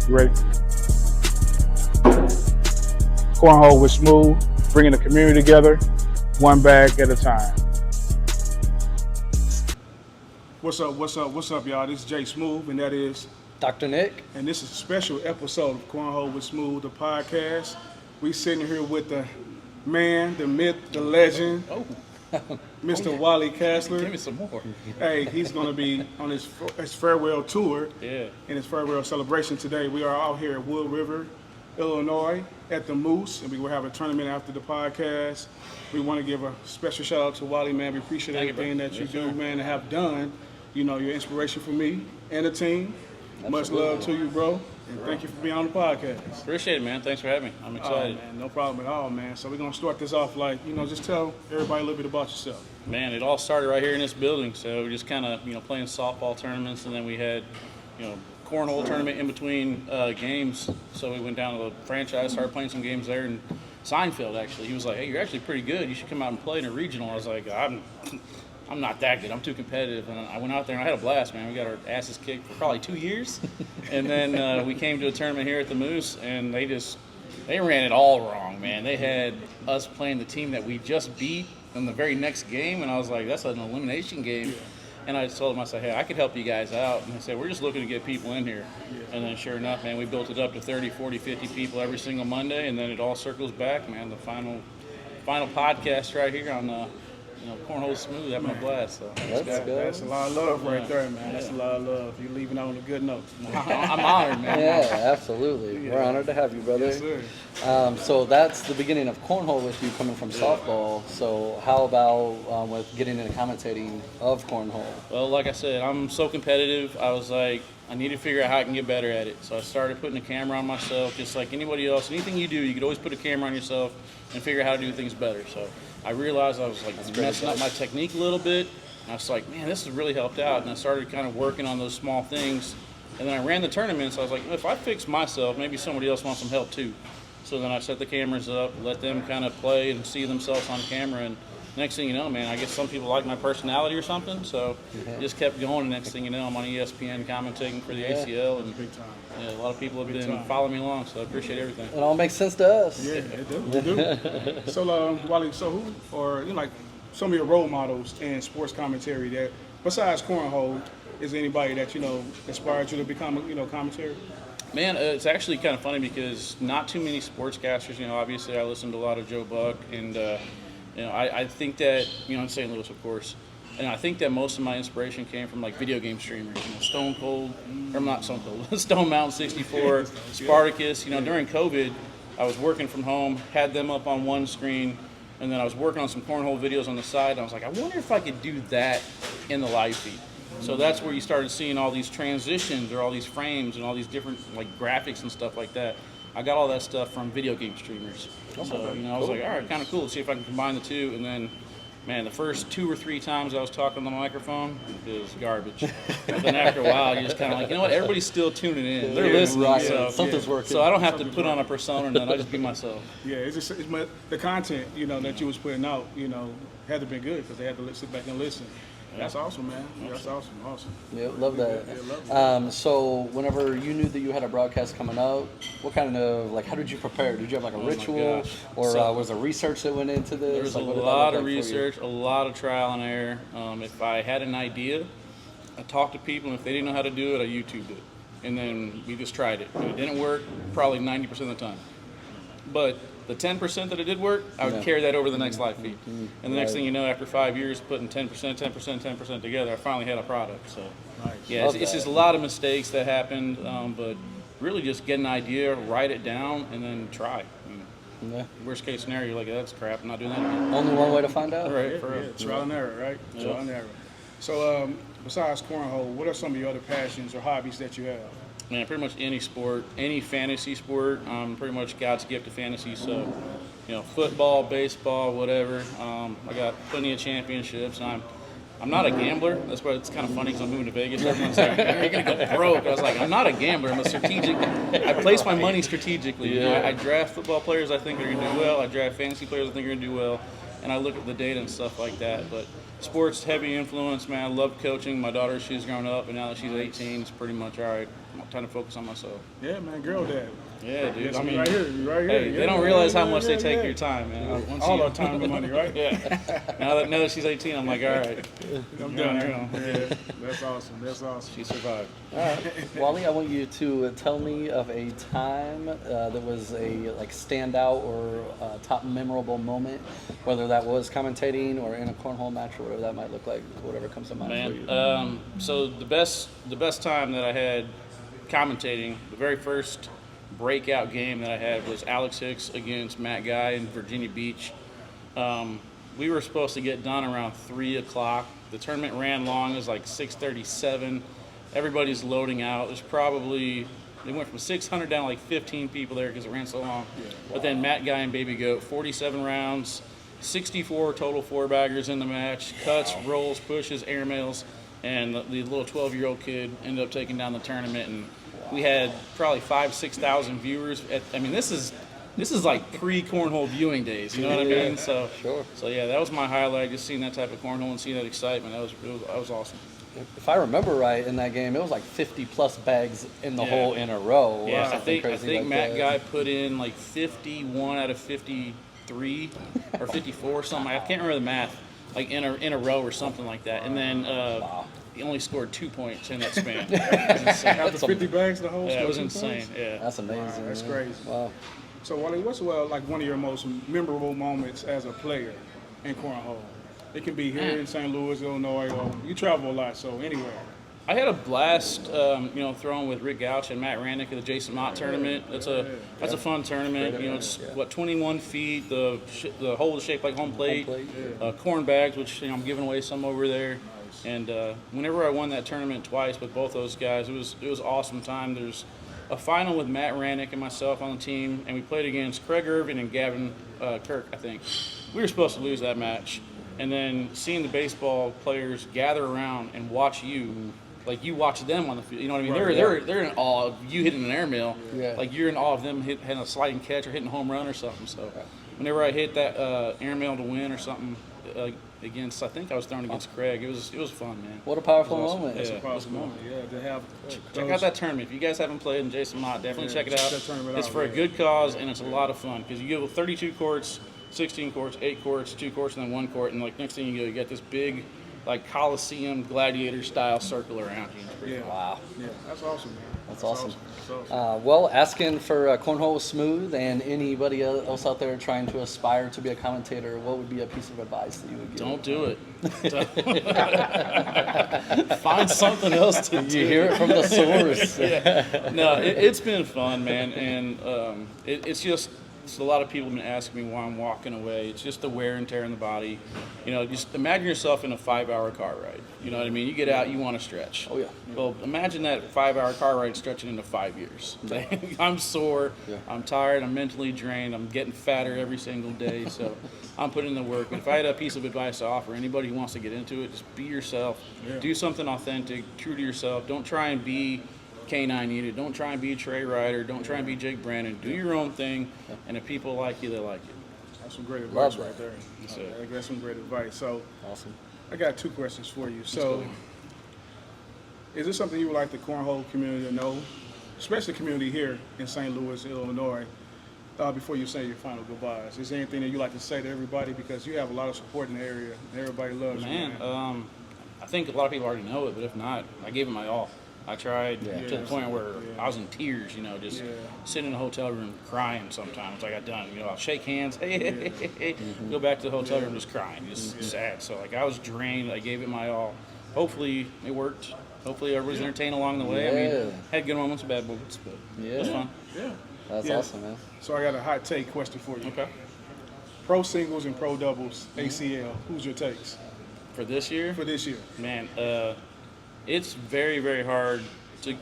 You ready? Cornhole with Smooth, bringing the community together, one bag at a time. What's up, y'all? This is Jay Smooth, and that is Dr. Nick. And this is a special episode of Cornhole with Smooth, the podcast. We sitting here with the man, the myth, the legend, Mr. Wally Kassler. Give me some more. Hey, he's going to be on his farewell tour. Yeah. In his farewell celebration today. We are out here at Wood River, Illinois, at the Moose, and we will have a tournament after the podcast. We want to give a special shout out to Wally, man. We appreciate everything that you do, man, and have done. You know, you're inspiration for me and the team. Absolutely. Much love to you, bro. And thank you for being on the podcast. Appreciate it, man. Thanks for having me. I'm excited. Oh, man, no problem at all, man. So we're going to start this off just tell everybody a little bit about yourself. Man, it all started right here in this building. So we just kind of, playing softball tournaments, and then we had, cornhole tournament in between games. So we went down to the franchise, started playing some games there, and Seinfeld, actually, he was like, hey, you're actually pretty good. You should come out and play in a regional. I was like, I'm not that good. I'm too competitive. And I went out there and I had a blast, man. We got our asses kicked for probably 2 years. And then we came to a tournament here at the Moose, and they ran it all wrong, man. They had us playing the team that we just beat in the very next game, and I was like, that's an elimination game. Yeah. And I told them, I said, hey, I could help you guys out. And they said, we're just looking to get people in here. Yeah. And then sure enough, man, we built it up to 30, 40, 50 people every single Monday, and then it all circles back, man. The final podcast right here on Cornhole Smooth, having a blast. So that's a lot of love right there, man. That's a lot of love. You're leaving on a good note. I'm honored, man. Yeah, absolutely. Yeah. We're honored to have you, brother. Yes, sir. So that's the beginning of cornhole with you coming from softball. So how about with getting into commentating of cornhole? Well, like I said, I'm so competitive. I was like, I need to figure out how I can get better at it. So I started putting a camera on myself, just like anybody else. Anything you do, you could always put a camera on yourself and figure out how to do things better. So I realized I was like messing up my technique a little bit. And I was like, man, this has really helped out. And I started kind of working on those small things. And then I ran the tournaments. I was like, if I fix myself, maybe somebody else wants some help too. So then I set the cameras up, let them kind of play and see themselves on camera. And next thing you know, man, I guess some people like my personality or something. So just kept going. And next thing you know, I'm on ESPN commentating for the ACL. And big time. Yeah, a lot of people have been following me along, so I appreciate everything. It all makes sense to us. Yeah, it do. So, Wally, who, or like some of your role models in sports commentary that, besides cornhole, is anybody that inspired you to become commentary? Man, it's actually kind of funny because not too many sportscasters. Obviously I listen to a lot of Joe Buck, and I think that in St. Louis, of course. And I think that most of my inspiration came from like video game streamers, Stone Cold, or not Stone Cold, Stone Mountain 64, Spartacus. During COVID, I was working from home, had them up on one screen, and then I was working on some cornhole videos on the side. And I was like, I wonder if I could do that in the live feed. So that's where you started seeing all these transitions or all these frames and all these different like graphics and stuff like that. I got all that stuff from video game streamers. So I was like, all right, kind of cool. Let's see if I can combine the two, and then. Man, the first 2 or 3 times I was talking on the microphone, it was garbage. But then after a while, you're just kind of like, what? Everybody's still tuning in. They're listening. Right. So, Something's working. So I don't have to put on a persona, and I just be myself. Yeah, it's the content, that you was putting out, had to be good because they had to sit back and listen. That's awesome, man. That's awesome. Yeah, love that. Yeah, love that. So whenever you knew that you had a broadcast coming up, what kind of, how did you prepare? Did you have a ritual? Or was there research that went into this? There was a lot of research, a lot of trial and error. If I had an idea, I talked to people, and if they didn't know how to do it, I YouTubed it. And then we just tried it. And it didn't work probably 90% of the time. But the 10% that it did work, I would carry that over the next live feed. And the next thing you know, after 5 years, putting 10% together, I finally had a product. So, yeah, it's just a lot of mistakes that happened, but really just get an idea, write it down, and then try. Worst case scenario, you're like, that's crap, I'm not doing that again. Only one way to find out. Right, trial and error, right? Yeah. Trial and error. So, besides cornhole, what are some of your other passions or hobbies that you have? Man, pretty much any sport, any fantasy sport. Pretty much God's gift to fantasy. So, football, baseball, whatever. I got plenty of championships, and I'm not a gambler. That's why it's kind of funny because I'm moving to Vegas. Everyone's like, you're going to go broke. I was like, I'm not a gambler. I'm a strategic. I place my money strategically. I draft football players I think are going to do well. I draft fantasy players I think are going to do well. And I look at the data and stuff like that. But sports heavy influence, man. I love coaching. My daughter, she's grown up, and now that she's 18, it's pretty much all right. trying to focus on myself. Yeah, man, girl dad. Yeah, dude. Yes, I mean, right here, right here. hey, Yeah, they don't yeah, realize yeah, how much yeah, they take yeah. your time, man. Once All you- our time and money, right? Yeah. Now that she's 18, I'm like, all right, I'm you're on done. your own. Yeah, that's awesome. That's awesome. She survived. All right, Wally, I want you to tell me of a time that was a like standout or top memorable moment, whether that was commentating or in a cornhole match or whatever that might look like, whatever comes to mind for you. Man, so the best time that I had commentating, the very first breakout game that I had was Alex Hicks against Matt Guy in Virginia Beach. We were supposed to get done around 3 o'clock. The tournament ran long. It was like 6:37. Everybody's loading out. They went from 600 down to like 15 people there because it ran so long. Yeah. But then Matt Guy and Baby Goat, 47 rounds, 64 total four-baggers in the match, cuts, rolls, pushes, airmails, and the little 12-year-old kid ended up taking down the tournament. And we had probably 5,000-6,000 viewers. This is like pre-cornhole viewing days. You know what I mean? So Sure. So yeah, that was my highlight. Just seeing that type of cornhole and seeing that excitement. That was awesome. If I remember right, in that game, it was like 50-plus bags in the Yeah. hole in a row. or Yeah, I something think crazy like Matt that. Guy put in like 51 out of 53 or 54 something. I can't remember the math. Like in a row or something like that. And then he only scored 2 points in that span. It was insane. After 50 bags, the whole Yeah, it was score, 2 insane. points? Yeah. That's amazing. Wow, that's man. crazy. Wow. So, Wally, what's like one of your most memorable moments as a player in cornhole? It can be here in St. Louis, Illinois, or you travel a lot, so anywhere. I had a blast, throwing with Rick Gouch and Matt Rannick at the Jason Mott tournament. That's a fun tournament. It's 21 feet. The hole is shaped like home plate. Corn bags, which I'm giving away some over there. And whenever I won that tournament twice with both those guys, it was awesome time. There's a final with Matt Rannick and myself on the team, and we played against Craig Irvin and Gavin Kirk, I think. We were supposed to lose that match. And then seeing the baseball players gather around and watch you, like you watch them on the field, you know what I mean? Right, They're in awe of you hitting an airmail. Yeah. Like you're in awe of them hitting a sliding catch or hitting a home run or something. So whenever I hit that airmail to win or something against, I think I was throwing against Craig. It was fun, man. What a powerful awesome. moment. It's Yeah, a powerful moment, to have. Check out that tournament. If you guys haven't played in Jason Mott, definitely check it check out. that tournament It's out, for a yeah. good cause, and it's a lot of fun because you go 32 courts, 16 courts, 8 courts, 2 courts, and then 1 court, and like next thing you get this big, like Coliseum gladiator style circle around you. It's pretty Yeah. fun. Wow. Yeah, that's awesome, man. That's awesome. That's awesome. Well, asking for Cornhole Smooth and anybody else out there trying to aspire to be a commentator, what would be a piece of advice that you would give? Don't do it. Find something else to do. You hear it from the source. No, it's been fun, man, and it's just a lot of people have been asking me why I'm walking away. It's just the wear and tear in the body. Just imagine yourself in a 5-hour car ride. You know what I mean? You get out, you want to stretch. Oh, yeah. Well, imagine that 5-hour car ride stretching into 5 years. I'm sore. Yeah. I'm tired. I'm mentally drained. I'm getting fatter every single day. So I'm putting in the work. But if I had a piece of advice to offer anybody who wants to get into it, just be yourself. Yeah. Do something authentic, true to yourself. Don't try and be K9 Unit. Don't try and be Trey Ryder. Don't try and be Jake Brandon. Do your own thing, and if people like you, they like you. That's some great advice Love right there. That's it. That's some great advice. So, Awesome. I got 2 questions for you. So, go. is this something you would like the cornhole community to know, especially the community here in St. Louis, Illinois, before you say your final goodbyes? Is there anything that you like to say to everybody, because you have a lot of support in the area and everybody loves you, Man, man? I think a lot of people already know it, but if not, I gave it my all. I tried to the point where I was in tears, just sitting in a hotel room crying sometimes. I got done, I'll shake hands, hey, go back to the hotel room just crying, just sad. So I was drained. I gave it my all. Hopefully it worked. Hopefully everybody's entertained along the way. Yeah. Had good moments, bad moments, but it was fun. Yeah. That's awesome, man. So I got a hot take question for you. Okay. Pro singles and pro doubles, ACL, who's your takes For this year? for this year? Man, it's very, very hard to.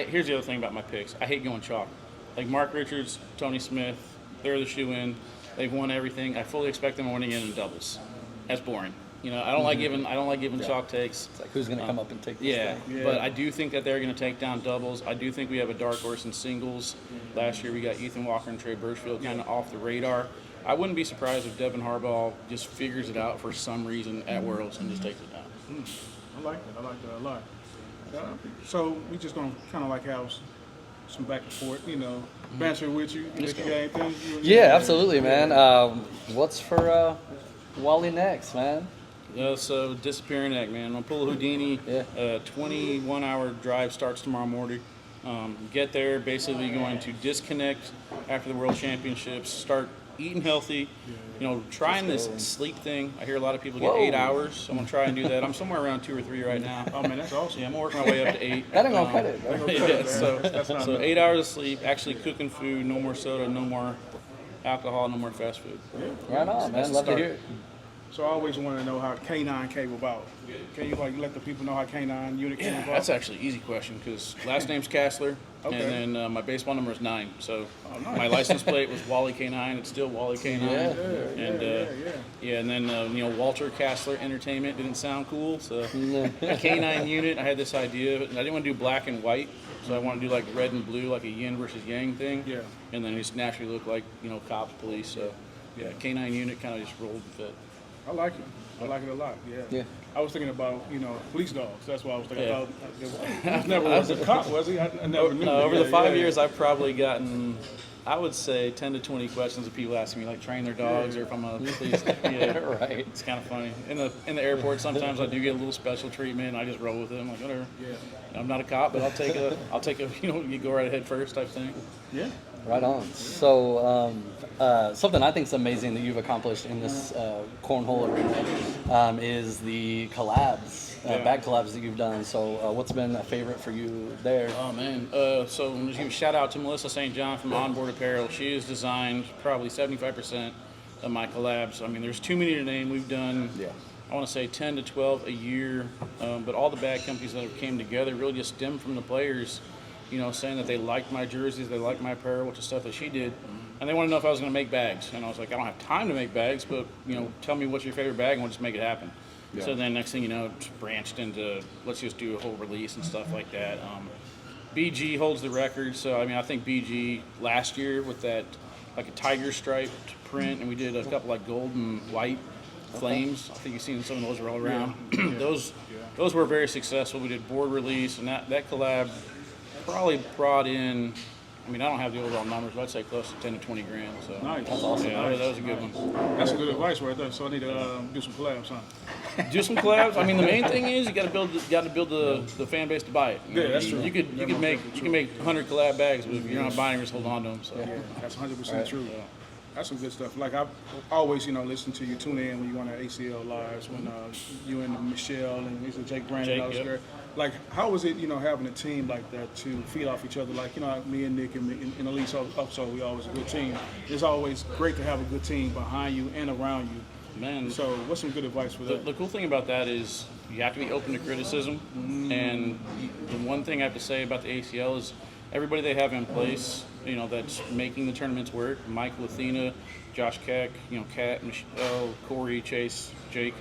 Here's the other thing about my picks. I hate going chalk. Like Mark Richards, Tony Smith, they're the shoe-in. They've won everything. I fully expect them winning in doubles. That's boring. I don't like giving. I don't like giving chalk takes. It's like, who's going to come up and take this Yeah, thing? but I do think that they're going to take down doubles. I do think we have a dark horse in singles. Last year we got Ethan Walker and Trey Birchfield kind of off the radar. I wouldn't be surprised if Devin Harbaugh just figures it out for some reason at Worlds and just takes it down. I like that. I like that a lot. So we just gonna kind of like have some back and forth, banter with you. You got anything? Yeah, absolutely, man. What's for Wally next, man? So disappearing act, man. I'm gonna pull a Houdini. Yeah. 21-hour drive starts tomorrow morning. Get there, basically going to disconnect after the World Championships. Start eating healthy. Trying this sleep thing. I hear a lot of people get 8 hours. So I'm gonna try and do that. I'm somewhere around 2 or 3 right now. Oh man, that's awesome. Yeah, I'm working my way up to 8. That ain't gonna cut it, bro. Yeah, so That's not enough. 8 hours of sleep. Actually cooking food. No more soda. No more alcohol. No more fast food. Right on, man. Love to hear it. So I always want to know how K9 came about. Can you let the people know how K9 Unit came Yeah, about? that's actually an easy question because last name's Kassler, Okay. and then my baseball number is 9. So nice. my license plate was Wally K9. It's still Wally K9. Yeah. And then Walter Kassler Entertainment didn't sound cool, so K9 Unit. I had this idea, and I didn't want to do black and white, so I wanted to do like red and blue, like a yin versus yang thing. Yeah. And then it just naturally looked like cops, police. So yeah, K9 Unit kind of just rolled and fit. I like it. I like it a lot. Yeah. Yeah. I was thinking about police dogs. That's what I was thinking Yeah. about. I never was a cop, was he? I never knew. No, over Yeah, the 5 yeah. years, I've probably gotten, I would say, 10 to 20 questions of people asking me, like, train their dogs or if I'm a police. Yeah, Right. it's kind of funny. In the airport, sometimes I do get a little special treatment. I just roll with it. I'm like, whatever. Yeah. I'm not a cop, but I'll take a you go right ahead first type thing. Yeah. Right on. So, something I think is amazing that you've accomplished in this cornhole arena is the collabs, bag collabs that you've done. So, what's been a favorite for you there? Oh man! So I'm just give a shout out to Melissa St. John from Onboard Apparel. She has designed probably 75% of my collabs. I mean, there's too many to name. We've done, I want to say 10 to 12 a year. But all the bag companies that have came together really just stem from the players, saying that they liked my jerseys, they liked my apparel, which is stuff that she did. And they want to know if I was going to make bags. And I was like, I don't have time to make bags, but, tell me what's your favorite bag and we'll just make it happen. Yeah. So then next thing you know, it's branched into, let's just do a whole release and stuff like that. BG holds the record. So, I think BG last year with that, like a tiger striped print, and we did a couple like gold and white flames. I think you've seen some of those roll around. Those were very successful. We did board release, and that collab probably brought in, I don't have the overall numbers, but I'd say close to 10 to 20 grand. So Nice. That's awesome. yeah, that was a good one. That's some good advice right there. So I need to do some collabs, huh? Do some collabs. The main thing is you got to build the fan base to buy it. Yeah, that's true. You can make 100 collab bags, but if you're not buying, just hold on to them. So Yeah, that's 100% true. That's some good stuff. Like I always, listen to you, tune in when you on the ACL lives, when you and Michelle and Jake Brandon, Jake, all those yep. guys. Like, how was it, having a team like that to feed off each other? Like, me and Nick and Elise also, we always a good team. It's always great to have a good team behind you and around you. man, So, what's some good advice for that? the cool thing about that is you have to be open to criticism. And the one thing I have to say about the ACL is everybody they have in place, that's making the tournaments work. Michael Athena, Josh Keck, Kat, Michelle, Corey, Chase, Jake.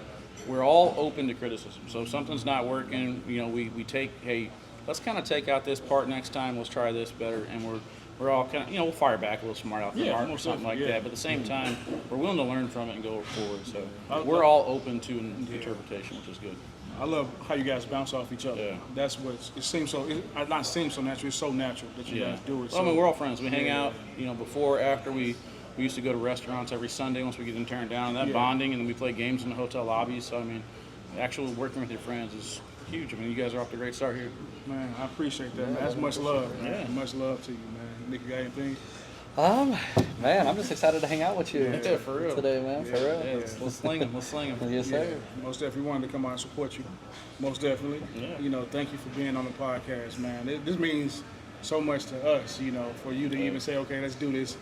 We're all open to criticism. So if something's not working, we take, hey, let's kind of take out this part next time. Let's try this better. And we're all kind of, we'll fire back a little smart out the mark or something like that. But at the same time, we're willing to learn from it and go forward. So we're all open to interpretation, which is good. I love how you guys bounce off each other. Yeah. That's what it seems so. Not seems so natural. It's so natural that you guys do it. Well, So, we're all friends. We hang out, before, after. We used to go to restaurants every Sunday once we get them turned down. That bonding, and then we play games in the hotel lobbies. So, actual working with your friends is huge. You guys are off to a great start here. man, I appreciate that. Man. That's much love. Man. Yeah. Much love to you, man. Nick, you got anything? Man, I'm just excited to hang out with you Yeah, for real. today, man. For real. Yeah, let's sling them. Let's sling them. Yes, sir. Most definitely wanted to come out and support you. Most definitely. Yeah. Thank you for being on the podcast, man. This means so much to us, for you to even say, okay, let's do this.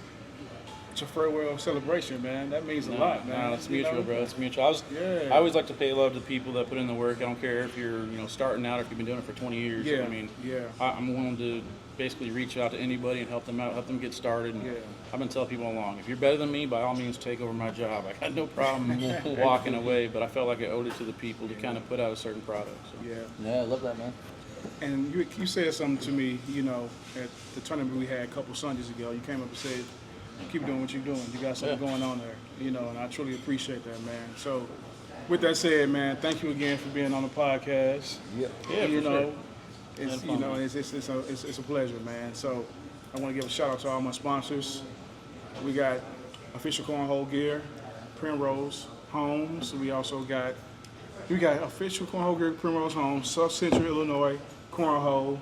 It's a farewell celebration, man. That means a lot, man. No, it's mutual, bro. It's mutual. I always like to pay love to the people that put in the work. I don't care if you're, starting out or if you've been doing it for 20 years. Yeah. I'm willing to basically reach out to anybody and help them out, help them get started. And I've been telling people all along, if you're better than me, by all means, take over my job. I got no problem walking away, but I felt like I owed it to the people to kind of put out a certain product. So. Yeah, I love that, man. And you said something to me, at the tournament we had a couple Sundays ago. You came up and said, keep doing what you're doing. You got something going on there, and I truly appreciate that, man. So with that said, man, thank you again for being on the podcast. Yeah. Yeah, for sure. It's it's a pleasure, man. So I want to give a shout out to all my sponsors. We got official cornhole gear, Primrose Homes. We also got official cornhole gear, Primrose Homes, South Central Illinois Cornhole.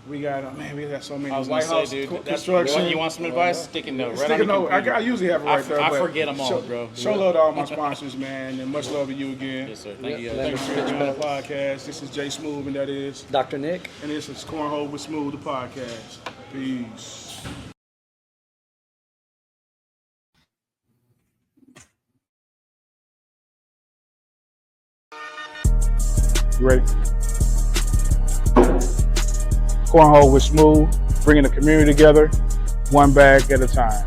We got we got so many. I was White gonna House say, dude, Construction. you want some advice? Stick a note. Right Stick on a the note. computer. I usually have it right there. I but forget them all, bro. Show love to all my sponsors, man, and much love to you again. Yes, sir. Thank you. Thanks for being on the podcast. This is Jay Smooth, and that is Dr. Nick. And this is Cornhole with Smooth, the podcast. Peace. Ready? Cornhole with Smooth, bringing the community together, one bag at a time.